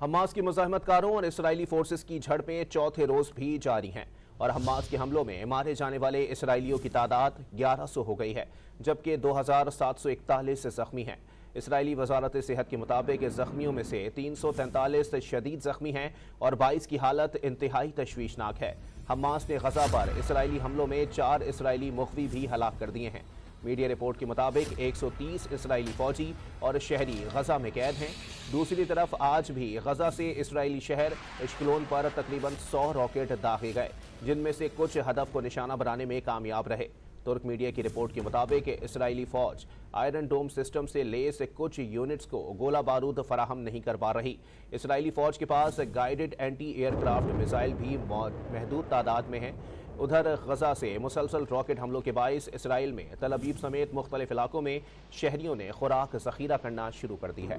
Hamas کی مزاحمت کاروں اور اسرائیلی فورسز کی جھڑپیں چوتھے روز بھی جاری ہیں اور حماس کے حملوں میں مارے جانے والے اسرائیلیوں کی تعداد 1100 ہو گئی ہے جبکہ 2741 زخمی ہیں۔ اسرائیلی وزارت صحت کے مطابق زخمیوں میں سے 343 شدید زخمی ہیں اور 22 کی حالت انتہائی تشویشناک ہے۔ حماس نے غزہ پر اسرائیلی حملوں میں 4 اسرائیلی مخفی بھی ہلاک کر دیے ہیں۔ میڈیا رپورٹ کے مطابق 130 اسرائیلی فوجی اور شہری غزہ میں قید ہیں۔ دوسری طرف آج بھی غزہ سے اسرائیلی شہر اشکلون پر تقریباً 100 راکٹ داغے گئے جن میں سے کچھ ہدف کو نشانہ بنانے میں کامیاب رہے۔ ترک میڈیا کی رپورٹ کے مطابق اسرائیلی فوج آئرن ڈوم سسٹم سے لیس کچھ یونٹس کو گولہ بارود فراہم نہیں کر پا رہی۔ اسرائیلی فوج کے پاس guided anti aircraft missile بھی محدود تعداد میں ہیں۔ ادھر غزہ سے مسلسل راکٹ حملوں کے باعث اسرائیل میں تل ابیب سمیت مختلف علاقوں میں شہریوں نے خوراک ذخیرہ کرنا شروع کر دی ہے۔